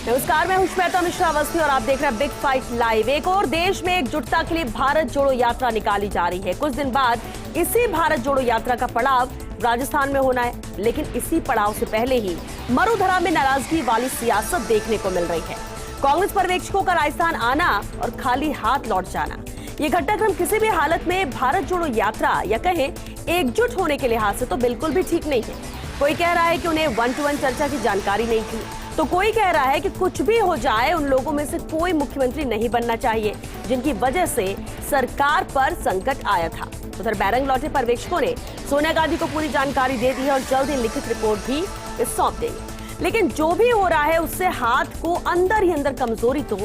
नमस्कार, मैं हूं श्वेता मिश्रा अवस्थी और आप देख रहे हैं बिग फाइट लाइव। एक और देश में एकजुटता के लिए भारत जोड़ो यात्रा निकाली जा रही है। कुछ दिन बाद इसी भारत जोड़ो यात्रा का पड़ाव राजस्थान में होना है, लेकिन इसी पड़ाव से पहले ही मरुधरा में नाराजगी वाली सियासत देखने को मिल रही है। कांग्रेस पर्यवेक्षकों का राजस्थान आना और खाली हाथ लौट जाना, ये घटनाक्रम किसी भी हालत में भारत जोड़ो यात्रा या कहें एकजुट होने के लिहाज से तो बिल्कुल भी ठीक नहीं है। कोई कह रहा है कि उन्हें 1-to-1 चर्चा की जानकारी नहीं थी, तो कोई कह रहा है कि कुछ भी हो जाए उन लोगों में से कोई मुख्यमंत्री नहीं बनना चाहिए जिनकी वजह से सरकार पर संकट आया था। उधर बैरंग लौटे पर्यवेक्षकों ने सोनिया गांधी को पूरी जानकारी दे दी है और जल्द ही लिखित रिपोर्ट भी सौंप देंगे। लेकिन जो भी हो रहा है उससे हाथ को अंदर ही अंदर कमजोरी तो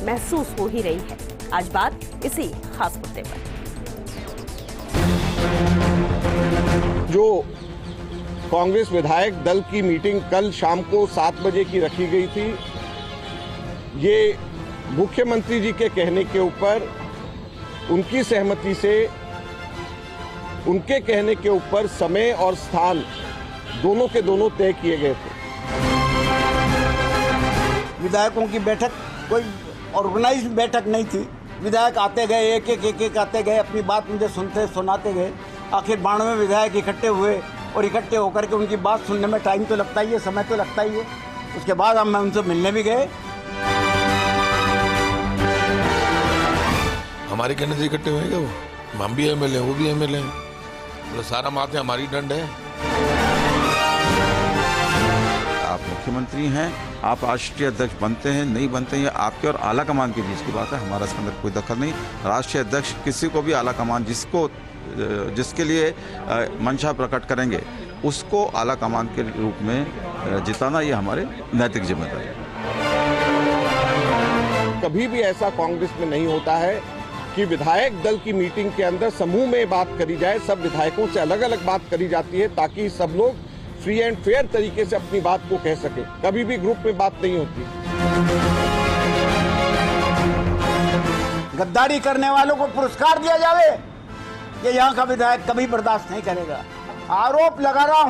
महसूस हो ही रही है। आज बात इसी खास मुद्दे पर। जो कांग्रेस विधायक दल की मीटिंग कल शाम को 7 बजे की रखी गई थी, ये मुख्यमंत्री जी के कहने के ऊपर उनकी सहमति से उनके कहने के ऊपर समय और स्थान दोनों के दोनों तय किए गए थे। विधायकों की बैठक कोई ऑर्गेनाइज्ड बैठक नहीं थी। विधायक आते गए, एक आते गए, अपनी बात मुझे सुनाते गए। आखिर 92 विधायक इकट्ठे हुए और इकट्ठे होकर के उनकी बात सुनने में टाइम तो लगता ही है, समय तो लगता ही है। उसके बाद हम उनसे मिलने भी गए। हमारे कहने से इकट्ठे हुए वो, हम भी एमएलए वो भी एमएलए हैं, तो सारा माथे हमारी डंड है। आप मुख्यमंत्री हैं, आप राष्ट्रीय अध्यक्ष बनते हैं नहीं बनते हैं, आपके और आला कमान के बीच की बात है। हमारा इसके अंदर कोई दखल नहीं। राष्ट्रीय अध्यक्ष किसी को भी आला कमान जिसके लिए मंशा प्रकट करेंगे उसको आला कमान के रूप में जिताना, ये हमारे नैतिक जिम्मेदारी है। कभी भी ऐसा कांग्रेस में नहीं होता है कि विधायक दल की मीटिंग के अंदर समूह में बात करी जाए, सब विधायकों से अलग अलग बात करी जाती है ताकि सब लोग फ्री एंड फेयर तरीके से अपनी बात को कह सके। कभी भी ग्रुप में बात नहीं होती। गद्दारी करने वालों को पुरस्कार दिया जावे, ये यहाँ का विधायक कभी बर्दाश्त नहीं करेगा। आरोप लगा रहा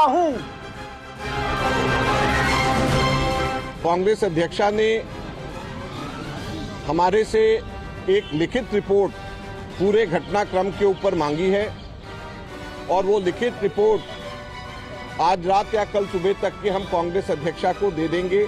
हूं। कांग्रेस अध्यक्षा ने हमारे से एक लिखित रिपोर्ट पूरे घटनाक्रम के ऊपर मांगी है और वो लिखित रिपोर्ट आज रात या कल सुबह तक के हम कांग्रेस अध्यक्षा को दे देंगे।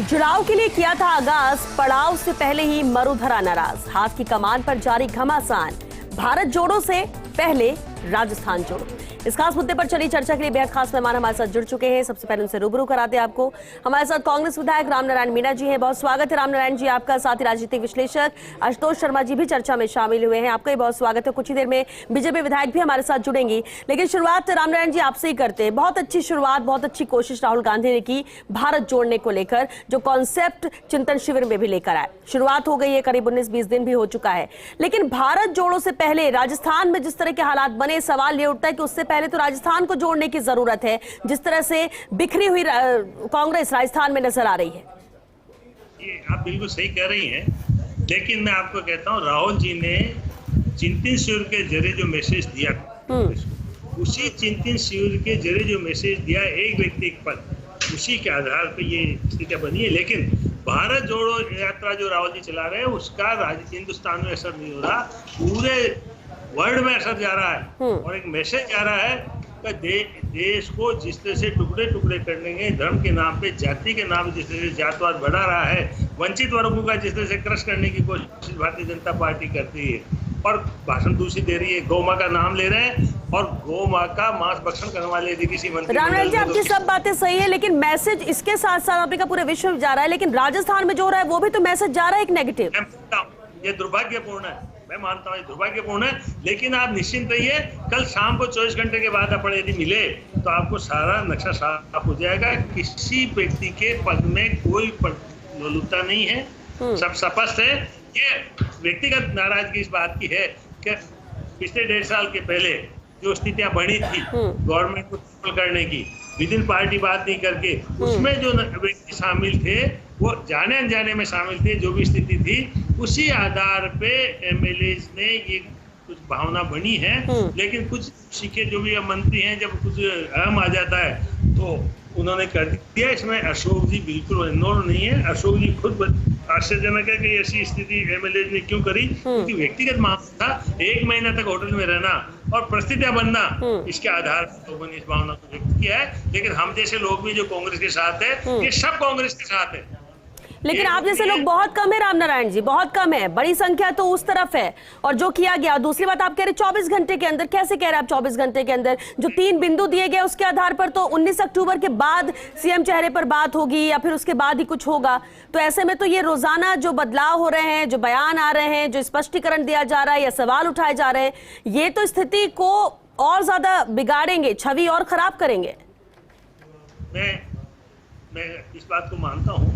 चुनाव के लिए किया था आगाज, पड़ाव से पहले ही मरुधरा नाराज, हाथ की कमान पर जारी घमासान, भारत जोड़ो से पहले राजस्थान जोड़ो। इस खास मुद्दे पर चली चर्चा के लिए बेहद खास मेहमान हमारे साथ जुड़ चुके हैं। सबसे पहले उनसे रूबरू कराते हैं आपको। हमारे साथ कांग्रेस विधायक रामनारायण मीणा जी हैं, बहुत स्वागत है रामनारायण जी आपका। साथ ही राजनीतिक विश्लेषक आशुतोष शर्मा जी भी चर्चा में शामिल हुए हैं, आपका भी बहुत स्वागत है। कुछ ही देर में बीजेपी विधायक भी हमारे साथ जुड़ेंगी, लेकिन शुरुआत रामनारायण जी आपसे ही करते हैं। बहुत अच्छी शुरुआत, बहुत अच्छी कोशिश राहुल गांधी ने की भारत जोड़ने को लेकर, जो कॉन्सेप्ट चिंतन शिविर में भी लेकर आए। शुरुआत हो गई है, करीब 19-20 दिन भी हो चुका है, लेकिन भारत जोड़ो से पहले राजस्थान में जिस तरह के हालात बने, सवाल ये उठता है कि उससे पहले तो राजस्थान को जोड़ने की जरूरत है, जिस तरह से बिखरी हुई कांग्रेस राजस्थान में नजर आ रही है। ये आप बिल्कुल सही कह रही हैं, लेकिन मैं आपको कहता हूं राहुल जी ने चिंतन शिविर के जरिए जो मैसेज दिया, उसी चिंतन शिविर के जरिए जो मैसेज दिया एक व्यक्ति एक पद, उसी के आधार पर ये स्थिति बनी है। लेकिन भारत जोड़ो यात्रा जो राहुल जी चला रहे हैं उसका हिंदुस्तान में असर नहीं हो रहा, पूरे वर्ल्ड में असर जा रहा है और एक मैसेज जा रहा है कि देश को जिस तरह से टुकड़े टुकड़े करने के धर्म के नाम पे, जाति के नाम पे जिस तरह से जातवाद बढ़ा रहा है, वंचित वर्गों का जिस तरह से क्रश करने की कोशिश भारतीय जनता पार्टी करती है और भाषण दूसरी दे रही है, गौ माँ का नाम ले रहे हैं और गौ माँ का मांस भक्षण करने वाले किसी मंत्री। रामनारायण जी आपकी सब बातें सही है, लेकिन मैसेज इसके साथ साथ अफ्रीका पूरे विश्व जा रहा है, लेकिन राजस्थान में जो हो रहा है वो भी तो मैसेज जा रहा है एक नेगेटिव। ये दुर्भाग्यपूर्ण है, मैं मानता हूँ दुर्भाग्यपूर्ण है, लेकिन आप निश्चिंत रहिए, कल शाम को 24 घंटे के बाद आप यदि मिले तो आपको सारा नक्शा साफ हो जाएगा। किसी व्यक्ति के पद में कोई लोलुपता नहीं है, सब स्पष्ट है। ये व्यक्तिगत नाराजगी इस बात की है कि पिछले 1.5 साल के पहले जो स्थितियां बनी थी गवर्नमेंट को कंट्रोल करने की, विद इन पार्टी बात नहीं करके, उसमें जो व्यक्ति शामिल थे वो जाने अनजाने में शामिल थे, जो भी स्थिति थी उसी आधार पे एमएलए ने ये कुछ भावना बनी है, लेकिन कुछ सीखे जो भी मंत्री हैं, जब कुछ अहम आ जाता है तो उन्होंने कर दिया। इसमें अशोक जी बिल्कुल इग्नोर नहीं है। अशोक जी खुद आश्चर्यजनक है कि ऐसी स्थिति एमएलए ने क्यों करी, क्योंकि व्यक्तिगत मामला था। 1 महीना तक होटल में रहना और परिस्थितियां बनना, इसके आधार पर लोगों ने इस भावना को व्यक्त किया है। लेकिन हम जैसे लोग भी जो कांग्रेस के साथ है, ये सब कांग्रेस के साथ है। लेकिन आप जैसे लोग बहुत कम है रामनारायण जी, बहुत कम है। बड़ी संख्या तो उस तरफ है। और जो किया गया, दूसरी बात आप कह रहे 24 घंटे के अंदर, कैसे कह रहे हैं आप 24 घंटे के अंदर? जो 3 बिंदु दिए गए उसके आधार पर तो 19 अक्टूबर के बाद सीएम चेहरे पर बात होगी या फिर उसके बाद ही कुछ होगा। तो ऐसे में तो ये रोजाना जो बदलाव हो रहे हैं, जो बयान आ रहे हैं, जो स्पष्टीकरण दिया जा रहा है या सवाल उठाए जा रहे हैं, ये तो स्थिति को और ज्यादा बिगाड़ेंगे, छवि और खराब करेंगे। मैं इस बात को मानता हूँ,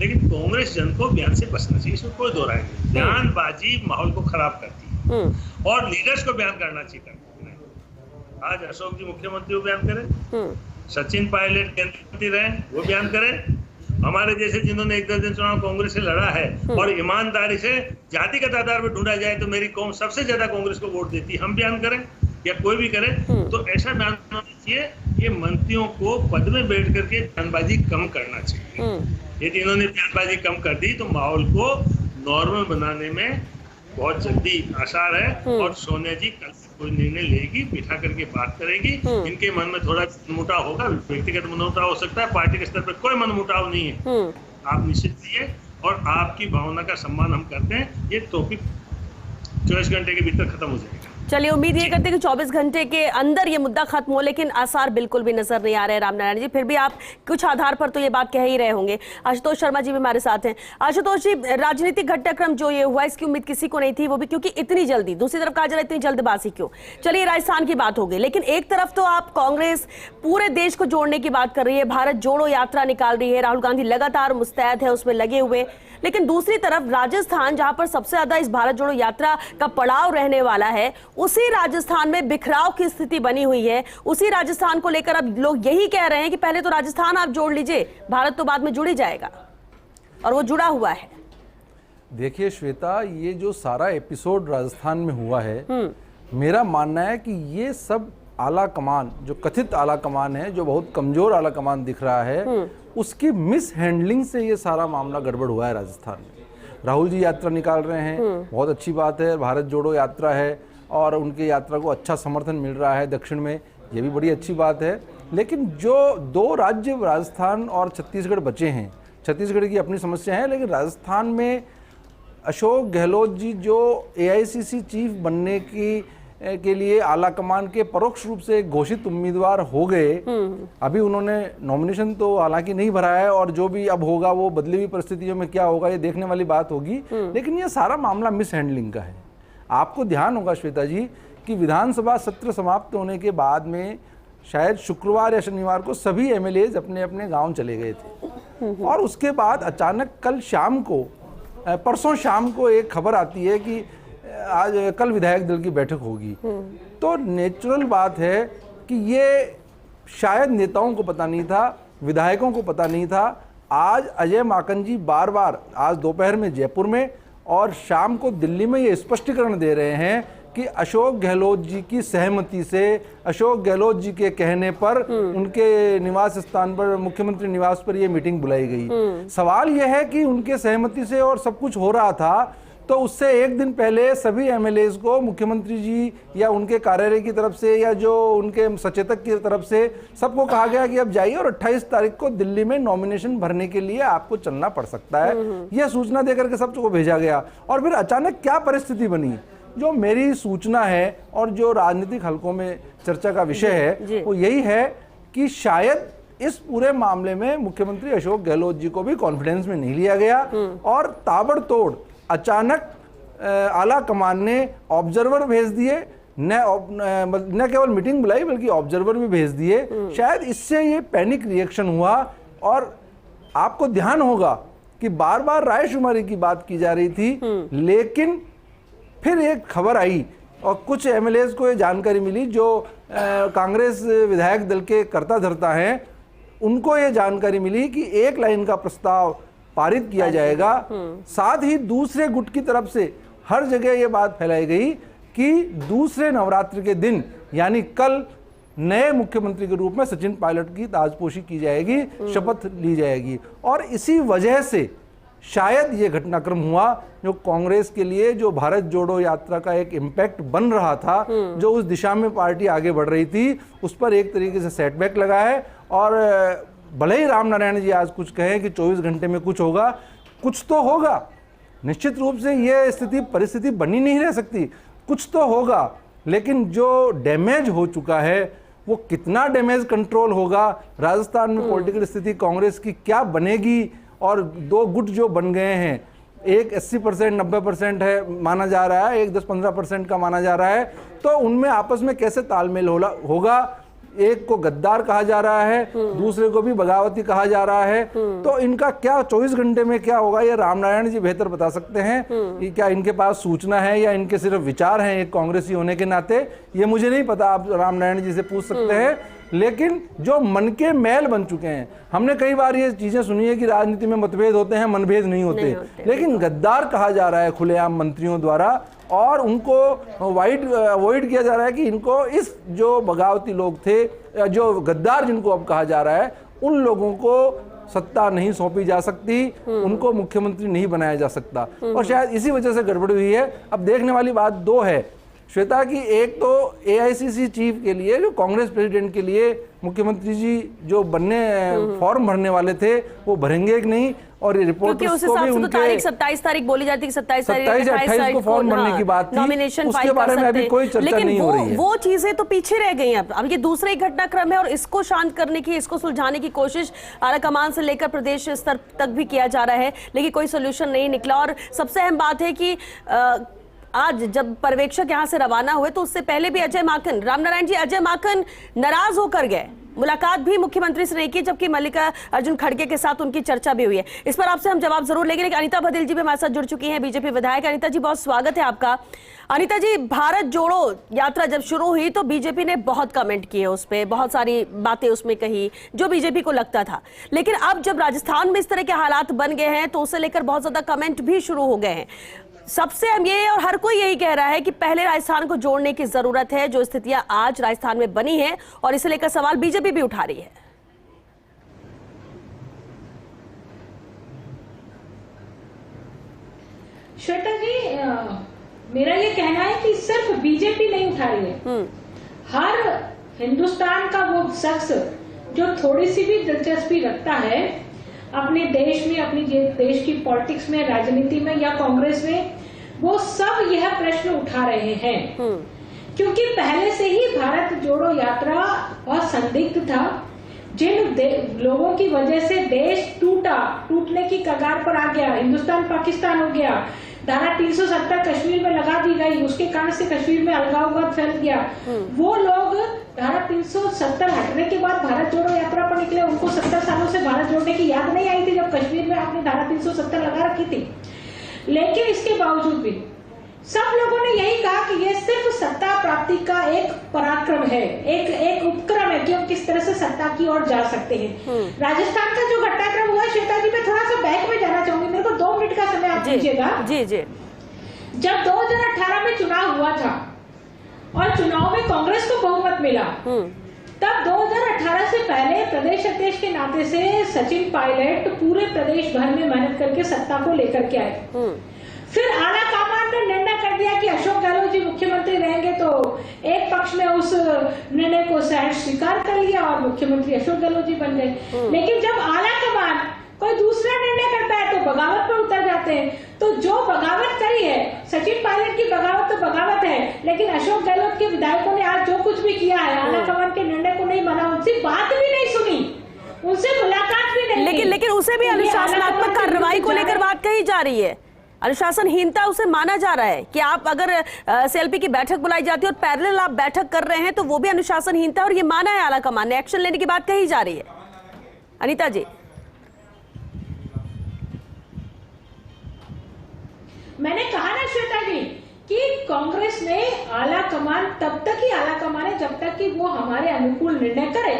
लेकिन कांग्रेस जन को बयान से बचना चाहिए, इसमें कोई दो राय नहीं। बयानबाजी माहौल को खराब करती है और लीडर्स को बयान करना चाहिए। आज अशोक जी मुख्यमंत्री वो बयान करें, सचिन पायलट केंद्रीय मंत्री रहे वो बयान करें, हमारे जैसे जिन्होंने एक दर्जन चुनाव कांग्रेस से लड़ा है और ईमानदारी से जातिगत आधार पर ढूंढा जाए तो मेरी कौम सबसे ज्यादा कांग्रेस को वोट देती है, हम बयान करें या कोई भी करे, तो ऐसा बयान होना चाहिए। ये मंत्रियों को पद में बैठ करके बयानबाजी कम करना चाहिए। यदि इन्होंने बयानबाजी कम कर दी तो माहौल को नॉर्मल बनाने में बहुत जल्दी आसार है। और सोनिया जी कल कोई निर्णय लेगी, बिठा करके बात करेगी। इनके मन में थोड़ा मनमुटाव होगा, व्यक्तिगत मनमुटाव हो सकता है, पार्टी के स्तर पर कोई मनमुटाव नहीं है। आप निश्चित रहिए और आपकी भावना का सम्मान हम करते हैं। ये टॉपिक 24 घंटे के भीतर खत्म हो जाएगा। चलिए, उम्मीद ये करते हैं कि 24 घंटे के अंदर ये मुद्दा खत्म हो, लेकिन आसार बिल्कुल भी नजर नहीं आ रहे रामनारायण जी। फिर भी आप कुछ आधार पर तो ये बात कह ही रहे होंगे। आशुतोष शर्मा जी भी हमारे साथ हैं। आशुतोष जी, राजनीतिक घटनाक्रम जो ये हुआ, इसकी उम्मीद किसी को नहीं थी, वो भी क्योंकि इतनी जल्दी। दूसरी तरफ कहा जा रहा है इतनी जल्दबाजी क्यों? चलिए, राजस्थान की बात हो गई, लेकिन एक तरफ तो आप कांग्रेस पूरे देश को जोड़ने की बात कर रही है, भारत जोड़ो यात्रा निकाल रही है, राहुल गांधी लगातार मुस्तैद है, उसमें लगे हुए। लेकिन दूसरी तरफ राजस्थान, जहां पर सबसे ज्यादा इस भारत जोड़ो यात्रा का पड़ाव रहने वाला है, उसी राजस्थान में बिखराव की स्थिति बनी हुई है। उसी राजस्थान को लेकर अब लोग यही कह रहे हैं कि पहले तो राजस्थान आप जोड़ लीजिए, भारत तो बाद में जुड़ ही जाएगा, और वो जुड़ा हुआ है। देखिए श्वेता, ये जो सारा एपिसोड राजस्थान में हुआ है, मेरा मानना है कि ये सब आला कमान, जो कथित आला कमान है, जो बहुत कमजोर आला कमान दिख रहा है, उसकी मिस हैंडलिंग से ये सारा मामला गड़बड़ हुआ है राजस्थान में। राहुल जी यात्रा निकाल रहे हैं, बहुत अच्छी बात है, भारत जोड़ो यात्रा है और उनकी यात्रा को अच्छा समर्थन मिल रहा है दक्षिण में, ये भी बड़ी अच्छी बात है। लेकिन जो 2 राज्य राजस्थान और छत्तीसगढ़ बचे हैं, छत्तीसगढ़ की अपनी समस्या है, लेकिन राजस्थान में अशोक गहलोत जी जो एआईसीसी चीफ बनने के लिए आला कमान के परोक्ष रूप से घोषित उम्मीदवार हो गए। अभी उन्होंने नॉमिनेशन तो हालांकि नहीं भरा है, और जो भी अब होगा वो बदली हुई परिस्थितियों में क्या होगा ये देखने वाली बात होगी। लेकिन ये सारा मामला मिस हैंडलिंग का है। आपको ध्यान होगा श्वेता जी कि विधानसभा सत्र समाप्त होने के बाद में शायद शुक्रवार या शनिवार को सभी एमएलएज अपने अपने गांव चले गए थे, और उसके बाद अचानक परसों शाम को एक खबर आती है कि कल विधायक दल की बैठक होगी। तो नेचुरल बात है कि ये शायद नेताओं को पता नहीं था, विधायकों को पता नहीं था। आज अजय माकन जी बार बार, आज दोपहर में जयपुर में और शाम को दिल्ली में ये स्पष्टीकरण दे रहे हैं कि अशोक गहलोत जी की सहमति से, अशोक गहलोत जी के कहने पर उनके निवास स्थान पर, मुख्यमंत्री निवास पर ये मीटिंग बुलाई गई। सवाल यह है कि उनके सहमति से और सब कुछ हो रहा था, तो उससे एक दिन पहले सभी एमएलएज को मुख्यमंत्री जी या उनके कार्यालय की तरफ से या जो उनके सचेतक की तरफ से सबको कहा गया कि अब जाइए और 28 तारीख को दिल्ली में नॉमिनेशन भरने के लिए आपको चलना पड़ सकता है। यह सूचना देकर के सबको भेजा गया, और फिर अचानक क्या परिस्थिति बनी। जो मेरी सूचना है और जो राजनीतिक हलकों में चर्चा का विषय है वो यही है कि शायद इस पूरे मामले में मुख्यमंत्री अशोक गहलोत जी को भी कॉन्फिडेंस में नहीं लिया गया, और ताबड़तोड़ अचानक आला कमान ने ऑब्जर्वर भेज दिए, न केवल मीटिंग बुलाई बल्कि ऑब्जर्वर भी भेज दिए। शायद इससे ये पैनिक रिएक्शन हुआ। और आपको ध्यान होगा कि बार बार रायशुमारी की बात की जा रही थी, लेकिन फिर एक खबर आई और कुछ एमएलएज को ये जानकारी मिली जो कांग्रेस विधायक दल के कर्ता धर्ता हैं, उनको ये जानकारी मिली कि 1 लाइन का प्रस्ताव पारित किया जाएगा। साथ ही दूसरे गुट की तरफ से हर जगह ये बात फैलाई गई कि दूसरे नवरात्रि के दिन यानी कल नए मुख्यमंत्री के रूप में सचिन पायलट की ताजपोशी की जाएगी, शपथ ली जाएगी। और इसी वजह से शायद ये घटनाक्रम हुआ जो कांग्रेस के लिए जो भारत जोड़ो यात्रा का एक इम्पैक्ट बन रहा था, जो उस दिशा में पार्टी आगे बढ़ रही थी, उस पर एक तरीके से सेटबैक लगा है। और भले ही रामनारायण जी आज कुछ कहें कि 24 घंटे में कुछ होगा, कुछ तो होगा। निश्चित रूप से ये स्थिति परिस्थिति बनी नहीं रह सकती, कुछ तो होगा। लेकिन जो डैमेज हो चुका है वो कितना डैमेज कंट्रोल होगा, राजस्थान में पॉलिटिकल स्थिति कांग्रेस की क्या बनेगी, और दो गुट जो बन गए हैं, एक 80% 90% है माना जा रहा है, एक 10-15% का माना जा रहा है, तो उनमें आपस में कैसे तालमेल होगा। एक को गद्दार कहा जा रहा है, दूसरे को भी बगावती कहा जा रहा है। तो इनका क्या 24 घंटे में क्या होगा, ये रामनारायण जी बेहतर बता सकते हैं कि क्या इनके पास सूचना है या इनके सिर्फ विचार हैं एक कांग्रेसी होने के नाते, ये मुझे नहीं पता, आप रामनारायण जी से पूछ सकते हैं। लेकिन जो मन के मैल बन चुके हैं, हमने कई बार ये चीजें सुनी है कि राजनीति में मतभेद होते हैं, मनभेद नहीं होते। लेकिन गद्दार कहा जा रहा है खुलेआम मंत्रियों द्वारा, और उनको अवॉइड किया जा रहा है कि इनको इस जो बगावती लोग थे, जो गद्दार जिनको अब कहा जा रहा है, उन लोगों को सत्ता नहीं सौंपी जा सकती, उनको मुख्यमंत्री नहीं बनाया जा सकता। और शायद इसी वजह से गड़बड़ हुई है। अब देखने वाली बात दो है श्वेता की, एक तो एआईसीसी चीफ के लिए, जो कांग्रेस प्रेसिडेंट के लिए मुख्यमंत्री जी जो बनने फॉर्म भरने वाले थे वो भरेंगे कि नहीं, और ये रिपोर्ट उस हिसाब से तो तारीख 27 तारीख बोली जाती है, 27 तारीख 28 को फॉर्म भरने की बात थी, नॉमिनेशन उसके बारे में अभी कोई चर्चा नहीं हो रही है। वो चीजें तो पीछे रह गई हैं। अब ये दूसरा ही घटनाक्रम है और इसको शांत करने की, इसको सुलझाने की कोशिश आला कमान से लेकर प्रदेश स्तर तक भी किया जा रहा है, लेकिन कोई सोल्यूशन नहीं निकला। और सबसे अहम बात है कि आज जब पर्यवेक्षक यहां से रवाना हुए तो उससे पहले भी अजय माकन, रामनारायण जी, अजय माकन नाराज होकर गए, मुलाकात भी मुख्यमंत्री से नहीं की, जबकि मल्लिकार्जुन खड़गे के साथ उनकी चर्चा भी हुई है। इस पर आपसे हम जवाब जरूर लेंगे, लेकिन अनीता बधिल जी भी हमारे साथ जुड़ चुकी हैं, बीजेपी विधायक। अनीता जी, बहुत स्वागत है आपका। अनीता जी, भारत जोड़ो यात्रा जब शुरू हुई तो बीजेपी ने बहुत कमेंट किए उस पर, बहुत सारी बातें उसमें कही जो बीजेपी को लगता था। लेकिन अब जब राजस्थान में इस तरह के हालात बन गए हैं तो उसे लेकर बहुत ज्यादा कमेंट भी शुरू हो गए हैं। सबसे अहम ये, और हर कोई यही कह रहा है कि पहले राजस्थान को जोड़ने की जरूरत है, जो स्थितियां आज राजस्थान में बनी है, और इसे लेकर सवाल बीजेपी भी उठा रही है। श्वेता जी, मेरा ये कहना है कि सिर्फ बीजेपी नहीं उठा रही है, हर हिंदुस्तान का वो शख्स जो थोड़ी सी भी दिलचस्पी रखता है अपने देश में, अपनी देश की पॉलिटिक्स में, राजनीति में या कांग्रेस में, वो सब यह प्रश्न उठा रहे हैं। क्योंकि पहले से ही भारत जोड़ो यात्रा बहुत संदिग्ध था। जिन लोगों की वजह से देश टूटने की कगार पर आ गया, हिंदुस्तान पाकिस्तान हो गया, धारा 370 कश्मीर में लगा दी गई, उसके कारण से कश्मीर में अलगाववाद फैल गया, वो लोग धारा 370 हटने के बाद भारत जोड़ो यात्रा पर निकले। उनको 70 सालों से भारत जोड़ने की याद नहीं आई थी जब कश्मीर में आपने धारा 370 लगा रखी थी। लेकिन इसके बावजूद भी सब लोगों ने यही कहा कि ये सिर्फ सत्ता प्राप्ति का एक पराक्रम है, एक उपक्रम है कि हम किस तरह से सत्ता की ओर जा सकते हैं। राजस्थान का जो घटनाक्रम हुआ, श्वेता जी, मैं थोड़ा सा बैक में जाना चाहूंगी, मेरे को 2 मिनट का समय आप दीजिएगा। जी जी। जब 2018 में चुनाव हुआ था और चुनाव में कांग्रेस को बहुमत मिला, तब 2018 से पहले प्रदेश अध्यक्ष के नाते से सचिन पायलट पूरे प्रदेश भर में मेहनत करके सत्ता को लेकर के आए। फिर आला कमान ने निर्णय कर दिया कि अशोक गहलोत जी मुख्यमंत्री रहेंगे, तो एक पक्ष ने उस निर्णय को सहर्ष स्वीकार कर लिया और मुख्यमंत्री अशोक गहलोत जी बन गए। लेकिन जब आला कमान कोई दूसरा निर्णय करता है तो बगावत पर उतर जाते हैं। तो जो बगावत करी है, सचिन पायलट की बगावत तो बगावत है, लेकिन अशोक गहलोत के विधायकों ने आज जो कुछ भी किया है, आला कमान के निर्णय को नहीं माना, उनसे बात भी नहीं सुनी, उनसे मुलाकात भी नहीं। लेकिन उसे भी अनुशासनात्मक कार्रवाई को लेकर बात कही जा रही है, अनुशासनहीनता उसे माना जा रहा है कि आप अगर सीएलपी की बैठक बुलाई जाती है और पैरेलल आप बैठक कर रहे हैं तो वो भी अनुशासनहीनता, और ये माना है आला कमान ने, एक्शन लेने की बात कही जा रही है। अनीता जी, मैंने कहा ना श्वेता जी कि कांग्रेस में आला कमान तब तक ही आला कमान है जब तक कि वो हमारे अनुकूल निर्णय करे,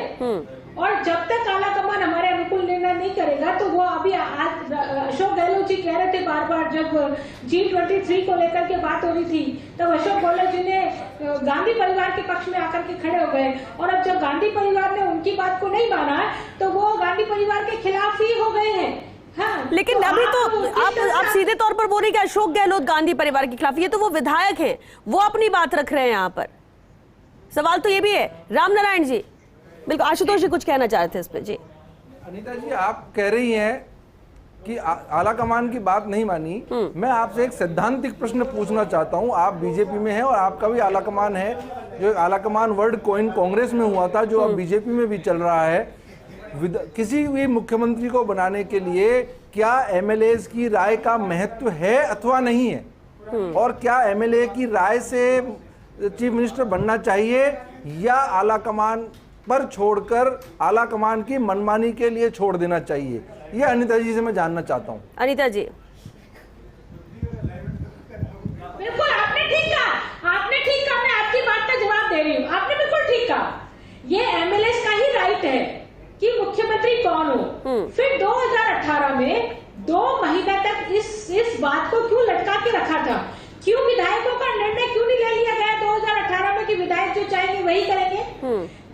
और जब तक आला कमान हमारे अनुकूल निर्णय नहीं करेगा तो वो अभी आज अशोक गहलोत जी कह रहे थे बार बार, जब G23 को लेकर के बात हो रही थी तब अशोक गहलोत जी ने गांधी परिवार के पक्ष में आकर के खड़े हो गए, और अब जब गांधी परिवार ने उनकी बात को नहीं माना तो वो गांधी परिवार के खिलाफ ही हो गए हैं। हाँ, लेकिन अभी तो आप सीधे तौर पर बोल रही कि अशोक गहलोत गांधी परिवार के खिलाफ, ये तो वो विधायक हैं, वो अपनी बात रख रहे हैं यहाँ पर। सवाल तो ये भी है। रामनारायण जी, बिल्कुल, आशुतोष जी कुछ कहना चाह रहे थे इस पे। जी अनीता जी, आप कह रही हैं कि आला कमान की बात नहीं मानी। मैं आपसे एक सैद्धांतिक प्रश्न पूछना चाहता हूं। आप बीजेपी में हैं और आपका भी आला कमान है, जो आला कमान वर्ड कोइन कांग्रेस में हुआ था, जो अब बीजेपी में भी चल रहा है। किसी भी मुख्यमंत्री को बनाने के लिए क्या एमएलएज की राय का महत्व है अथवा नहीं है, और क्या एमएलए की राय से चीफ मिनिस्टर बनना चाहिए या आला कमान पर छोड़कर आला कमान की मनमानी के लिए छोड़ देना चाहिए? ये अनीता जी से मैं जानना चाहता हूँ। अनीता जी, बिल्कुल आपने ठीक कहा, आपने ठीक कहा, मैं आपकी बात का जवाब दे रही हूँ। आपने बिल्कुल ठीक कहा, ये एमएलए का ही राइट है कि मुख्यमंत्री कौन हो। फिर 2018 में 2 महीने तक इस बात को क्यों लटका के रखा था? क्यों विधायकों का निर्णय क्यों नहीं ले लिया गया 2018 में कि विधायक जो चाहेंगे वही करेंगे?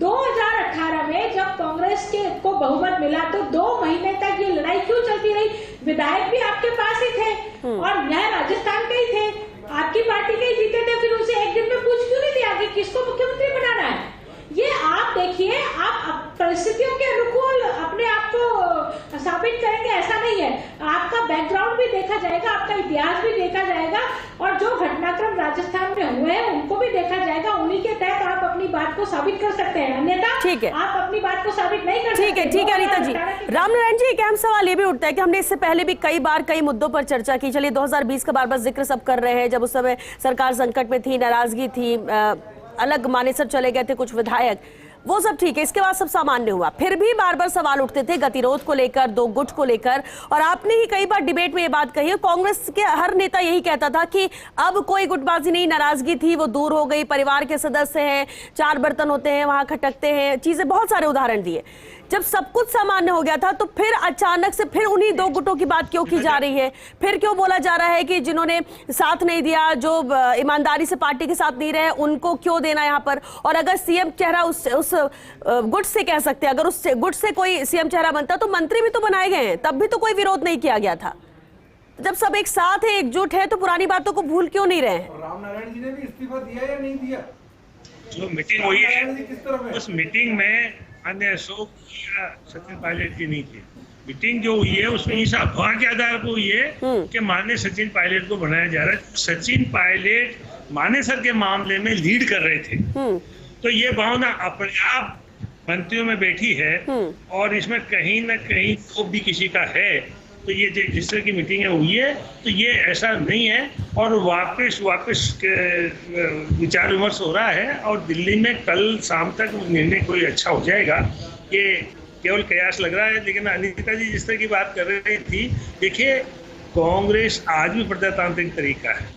2018 में जब कांग्रेस को बहुमत मिला तो 2 महीने तक ये लड़ाई क्यों चलती रही? विधायक भी आपके पास ही थे और यह राजस्थान के ही थे, आपकी पार्टी के ही जीते थे, फिर उनसे एक दिन में पूछ क्यों नहीं लिया कि किसको मुख्यमंत्री बनाना है? ये आप देखिए, आप परिस्थितियों के अनुकूल अपने आप को साबित करेंगे ऐसा नहीं है। आपका बैकग्राउंड भी देखा जाएगा, आपका इतिहास भी देखा जाएगा, और जो घटनाक्रम राजस्थान में हुए हैं उनको भी देखा जाएगा। उन्हीं के तहत आप अपनी बात को साबित कर सकते हैं, अन्यथा ठीक है, आप अपनी बात को साबित नहीं कर सकते। ठीक है अनीता जी। रामनारायण जी, एक अहम सवाल ये भी उठता है कि हमने इससे पहले भी कई बार कई मुद्दों पर चर्चा की। चलिए 2020 का बार बार जिक्र सब कर रहे हैं, जब उस समय सरकार संकट में थी, नाराजगी थी, अलग मानेसर चले गए थे कुछ विधायक, वो सब ठीक है। इसके बाद सब सामान्य हुआ, फिर भी बार बार सवाल उठते थे गतिरोध को लेकर, 2 गुट को लेकर, और आपने ही कई बार डिबेट में ये बात कही है। कांग्रेस के हर नेता यही कहता था कि अब कोई गुटबाजी नहीं, नाराजगी थी वो दूर हो गई, परिवार के सदस्य हैं, 4 बर्तन होते हैं वहां खटकते हैं, चीजें, बहुत सारे उदाहरण दिए। जब सब कुछ सामान्य हो गया था तो फिर अचानक से फिर उन्हीं 2 गुटों की बात क्यों की जा रही है? फिर क्यों बोला जा रहा है कि जिन्होंने साथ नहीं दिया, जो ईमानदारी से पार्टी के साथ नहीं रहे, उनको क्यों देना यहाँ पर? और अगर सीएम चेहरा उस गुट से कह सकते हैं, अगर उस गुट से कोई सीएम चेहरा बनता तो मंत्री भी तो बनाए गए हैं, तब भी तो कोई विरोध नहीं किया गया था। जब सब एक साथ है, एकजुट है, तो पुरानी बातों को भूल क्यों नहीं रहे हैं? रामनारायण जी ने भी इस्तीफा दिया या नहीं दिया? जो मीटिंग हुई है उस मीटिंग में अन्य अशोक या सचिन पायलट की नहीं थी। मीटिंग जो हुई है उसमें इस अफवाह के आधार पर हुई है कि माननीय सचिन पायलट को बनाया जा रहा है। सचिन पायलट मानेसर के मामले में लीड कर रहे थे, तो ये भावना अपने आप मंत्रियों में बैठी है, और इसमें कहीं ना कहीं तो भी किसी का है। तो ये जिस तरह की मीटिंग हुई है तो ये ऐसा नहीं है, और वापस विचार विमर्श हो रहा है, और दिल्ली में कल शाम तक निर्णय कोई अच्छा हो जाएगा, ये केवल कयास लग रहा है। लेकिन अनीता जी जिस तरह की बात कर रही थी, देखिए कांग्रेस आज भी प्रजातांत्रिक तरीका है,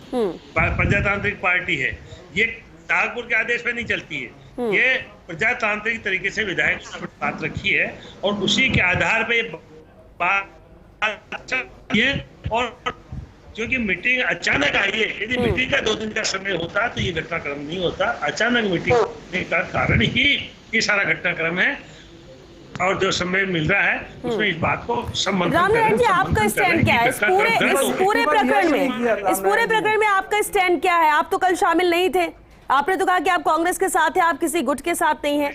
प्रजातांत्रिक पार्टी है, ये नागपुर के आदेश पे नहीं चलती है, ये प्रजातांत्रिक तरीके से विधायक ने बात रखी है, और उसी के आधार पे बात अच्छा ये, और क्योंकि मीटिंग अचानक आई है, यदि मीटिंग का 2 दिन का समय होता तो ये घटनाक्रम नहीं होता। अचानक मीटिंग का कारण ही ये सारा घटनाक्रम है, और जो समय मिल रहा है उसमें इस बात को रामनारायण जी, आपका स्टैंड क्या है इस पूरे प्रकरण में आपका स्टैंड क्या है? आप तो कल शामिल नहीं थे, आपने तो कहा कि आप कांग्रेस के साथ हैं, आप किसी गुट के साथ नहीं हैं।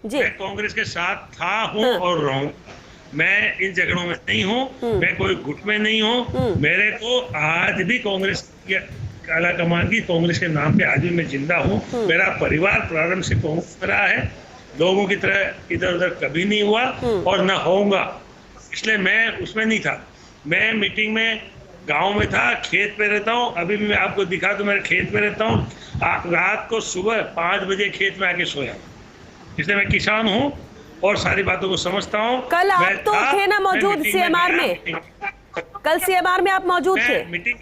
मैं कांग्रेस के साथ था, हूँ और रहूं। मैं इन झगड़ों में नहीं हूँ, मैं कोई गुट में नहीं हूँ। मेरे को आज भी कांग्रेस के आला कमान की, कांग्रेस के नाम पे आज भी मैं जिंदा हूँ। मेरा परिवार प्रारंभ से कांग्रेस में रहा है, लोगों की तरह इधर उधर कभी नहीं हुआ और न होऊंगा, इसलिए मैं उसमें नहीं था। मैं मीटिंग में गांव में था, खेत पे रहता हूँ, अभी भी मैं आपको दिखा तो मैं खेत पे रहता हूँ। रात को सुबह 5 बजे खेत में आके सोया, इसलिए मैं किसान हूँ और सारी बातों को समझता हूँ। कल आप तो थे ना मौजूद सीएमआर में? कल सीएमआर में आप मौजूद थे? मीटिंग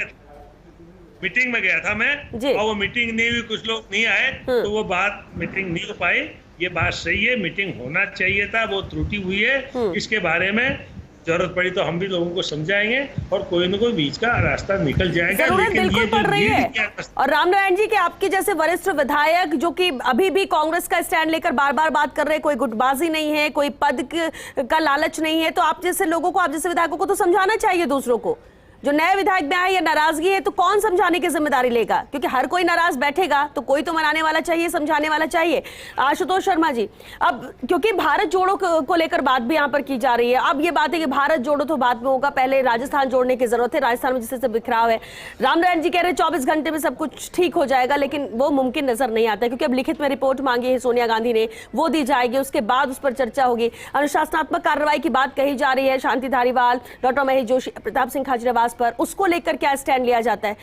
मीटिंग में गया था मैं, जी। और वो मीटिंग नहीं हुई, कुछ लोग नहीं आए, तो वो बात मीटिंग नहीं हो पाई। ये बात सही है, मीटिंग होना चाहिए था, वो त्रुटि हुई है। इसके बारे में जरूरत पड़ी तो हम भी लोगों को समझाएंगे और कोई न कोई बीच का रास्ता निकल जाएगा। जरूरत लेकिन बिल्कुल ये पड़ रही है। क्या- और रामनारायण जी के आपके जैसे वरिष्ठ विधायक जो कि अभी भी कांग्रेस का स्टैंड लेकर बार बार बात कर रहे हैं, कोई गुटबाजी नहीं है, कोई पद का लालच नहीं है, तो आप जैसे लोगों को, आप जैसे विधायकों को तो समझाना चाहिए दूसरों को। जो नए विधायक में आए या नाराजगी है तो कौन समझाने की जिम्मेदारी लेगा, क्योंकि हर कोई नाराज बैठेगा तो कोई तो मनाने वाला चाहिए, समझाने वाला चाहिए। आशुतोष शर्मा जी, अब क्योंकि भारत जोड़ो को लेकर बात भी यहाँ पर की जा रही है, अब ये बात है कि भारत जोड़ो तो बाद में होगा, पहले राजस्थान जोड़ने की जरूरत है, राजस्थान में जिससे बिखराव है। रामनारायण जी कह रहे हैं 24 घंटे में सब कुछ ठीक हो जाएगा, लेकिन वो मुमकिन नजर नहीं आता, क्योंकि अब लिखित में रिपोर्ट मांगी है सोनिया गांधी ने, वो दी जाएगी, उसके बाद उस पर चर्चा होगी। अनुशासनात्मक कार्रवाई की बात कही जा रही है, शांति धारीवाल, डॉक्टर महेश जोशी, प्रताप सिंह खाचरियावास पर, उसको लेकर क्या स्टैंड लिया जाता है?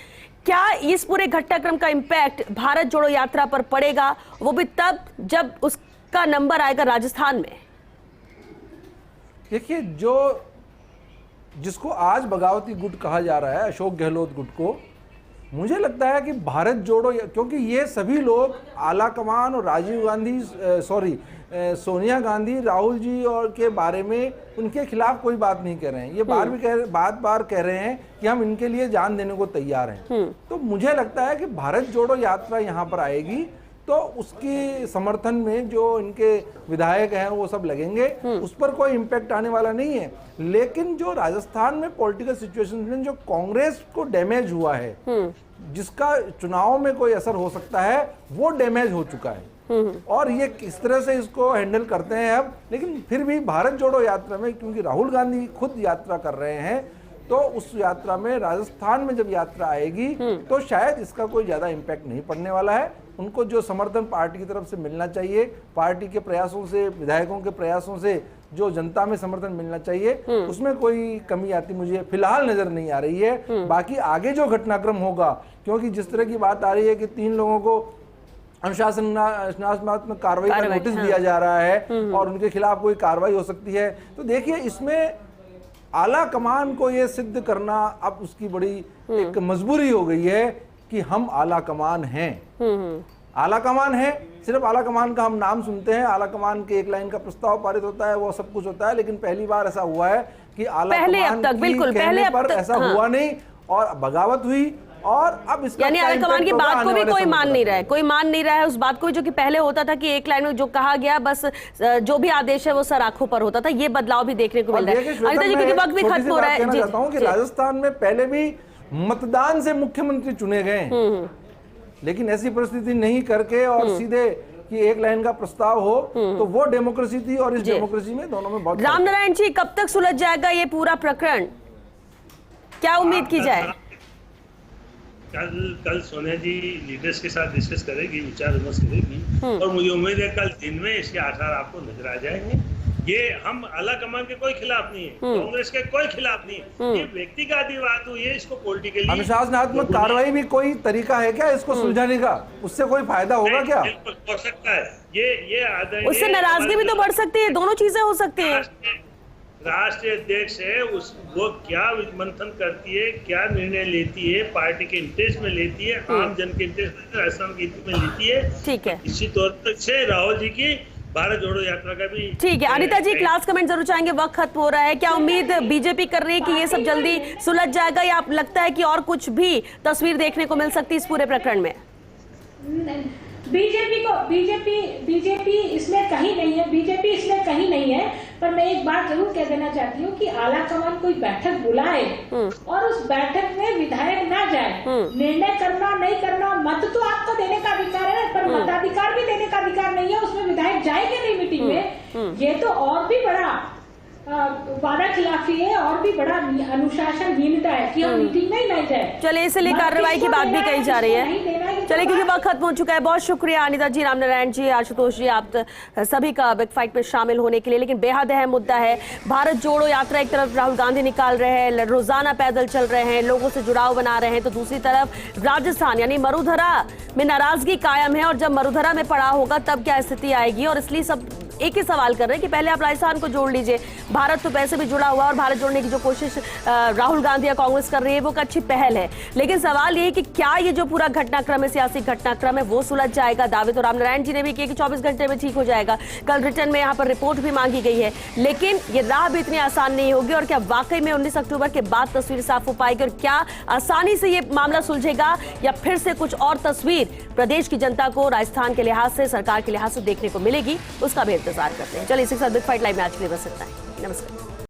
क्या इस पूरे घटनाक्रम का इंपैक्ट भारत जोड़ो यात्रा पर पड़ेगा, वो भी तब जब उसका नंबर आएगा राजस्थान में? देखिए, जिसको आज बगावती गुट कहा जा रहा है, अशोक गहलोत गुट को, मुझे लगता है कि भारत जोड़ो, क्योंकि ये सभी लोग आला कमान और राजीव गांधी, सोनिया गांधी, राहुल जी और के बारे में उनके खिलाफ कोई बात नहीं कह रहे हैं। ये बार बार कह रहे हैं कि हम इनके लिए जान देने को तैयार हैं। तो मुझे लगता है कि भारत जोड़ो यात्रा यहाँ पर आएगी तो उसकी समर्थन में जो इनके विधायक हैं वो सब लगेंगे, उस पर कोई इम्पैक्ट आने वाला नहीं है। लेकिन जो राजस्थान में पॉलिटिकल सिचुएशन में जो कांग्रेस को डैमेज हुआ है, जिसका चुनाव में कोई असर हो सकता है, वो डैमेज हो चुका है। और ये किस तरह से इसको हैंडल करते हैं अब, लेकिन फिर भी भारत जोड़ो यात्रा में, क्योंकि राहुल गांधी खुद यात्रा कर रहे हैं, तो उस यात्रा में, राजस्थान में जब यात्रा आएगी तो शायद इसका कोई ज्यादा इम्पैक्ट नहीं पड़ने वाला है। उनको जो समर्थन पार्टी की तरफ से मिलना चाहिए, पार्टी के प्रयासों से, विधायकों के प्रयासों से जो जनता में समर्थन मिलना चाहिए, उसमें कोई कमी आती मुझे फिलहाल नजर नहीं आ रही है। बाकी आगे जो घटनाक्रम होगा, क्योंकि जिस तरह की बात आ रही है कि 3 लोगों को अनुशासनात्मक कार्रवाई का नोटिस दिया जा रहा है और उनके खिलाफ कोई कार्रवाई हो सकती है, तो देखिए इसमें आला कमान को ये सिद्ध करना अब उसकी बड़ी एक मजबूरी हो गई है कि हम आला कमान हैं। आला कमान है, सिर्फ आला कमान का हम नाम सुनते हैं, आला कमान के एक लाइन का प्रस्ताव पारित होता है, वो सब कुछ होता है, लेकिन पहली बार ऐसा हुआ है कि आला कमान की कहने पर ऐसा हुआ नहीं और बगावत हुई। और अब इसका यानी आला कमान की बात को भी कोई मान नहीं रहा है, कोई मान नहीं रहा है उस बात को, जो कि पहले होता था कि एक लाइन में जो कहा गया बस जो भी आदेश है वो सर आंखों पर होता था। ये बदलाव भी देखने को मिल रहा है। अनिता जी, क्योंकि वक्त भी खत्म हो रहा है, चाहता हूं कि राजस्थान में पहले भी मतदान से मुख्यमंत्री चुने गए, लेकिन ऐसी परिस्थिति नहीं करके और सीधे कि एक लाइन का प्रस्ताव हो, तो वो डेमोक्रेसी थी और इस डेमोक्रेसी में दोनों में बहुत। रामनारायण जी, कब तक सुलझ जाएगा ये पूरा प्रकरण, क्या उम्मीद की जाए? कल सोनिया जी लीडर्स के साथ डिस्कस करेगी, विचार विमर्श करेगी, और मुझे उम्मीद है कल दिन में इसके आसार आपको नजर आ जाएंगे। ये हम आला कमान के कोई खिलाफ नहीं है, कांग्रेस के कोई खिलाफ नहीं है, ये व्यक्तिगत बात हुई है, इसको पॉलिटिकली अनुशासनात्मक कार्रवाई भी कोई तरीका है क्या इसको सुलझाने का? उससे कोई फायदा होगा क्या? हो सकता है, ये उससे नाराजगी भी तो बढ़ सकती है, दोनों चीजें हो सकती है। राष्ट्रीय अध्यक्ष है, वो क्या मंथन करती है, क्या निर्णय लेती है, पार्टी के इंटरेस्ट में लेती है, आम जन के इंटरेस्ट में, राजस्थान के हित में लेती है। ठीक है, इसी तौर पर से राहुल जी की भारत जोड़ो यात्रा का भी ठीक है। अनिता जी, क्लास कमेंट जरूर चाहेंगे, वक्त खत्म हो रहा है। क्या उम्मीद बीजेपी कर रही है कि ये सब जल्दी सुलझ जाएगा, या आप लगता है कि और कुछ भी तस्वीर देखने को मिल सकती है इस पूरे प्रकरण में? बीजेपी इसमें कहीं नहीं है, बीजेपी इसमें कहीं नहीं है। पर मैं एक बात जरूर कह देना चाहती हूँ कि आला कमान कोई बैठक बुलाए और उस बैठक में विधायक ना जाए, निर्णय करना नहीं करना, मत तो आपको देने का अधिकार है, पर मताधिकार भी देने का अधिकार नहीं है। उसमें विधायक जाएंगे नहीं मीटिंग में, ये तो और भी बड़ा वादा खिलाफी है और भी बड़ा अनुशासनहीनता है कि हम मीटिंग में ही नहीं जाए। चलिए, इसलिए कार्रवाई की बात भी कही जा रही है। चलिए, क्योंकि वक्त खत्म हो चुका है, बहुत शुक्रिया अनिता जी, रामनारायण जी, आशुतोष जी, आप सभी का बिग फाइट में शामिल होने के लिए। लेकिन बेहद अहम मुद्दा है भारत जोड़ो यात्रा। एक तरफ राहुल गांधी निकाल रहे हैं, रोजाना पैदल चल रहे हैं, लोगों से जुड़ाव बना रहे हैं, तो दूसरी तरफ राजस्थान यानी मरुधरा में नाराजगी कायम है, और जब मरुधरा में पड़ा होगा तब क्या स्थिति आएगी, और इसलिए सब एक ही सवाल कर रहे हैं कि पहले आप राजस्थान को जोड़ लीजिए, भारत तो पैसे भी जुड़ा हुआ और भारत जोड़ने की जो कोशिश राहुल गांधी या कांग्रेस कर रही है वो एक अच्छी पहल है। लेकिन सवाल ये है कि क्या ये जो पूरा घटनाक्रम है, सियासी घटनाक्रम है, वो सुलझ जाएगा? दावे तो रामनारायण जी ने भी किए कि 24 घंटे में ठीक हो जाएगा। कल रिटर्न में यहाँ पर रिपोर्ट भी मांगी गई है, लेकिन ये राह भी इतनी आसान नहीं होगी। और क्या वाकई में 19 अक्टूबर के बाद तस्वीर साफ हो पाएगी और क्या आसानी से ये मामला सुलझेगा या फिर से कुछ और तस्वीर प्रदेश की जनता को राजस्थान के लिहाज से, सरकार के लिहाज से देखने को मिलेगी, उसका भी इंतजार करते हैं। चलिए इसी के साथ बिग फाइट लाइव में आज के लिए बस इतना ही। नमस्कार।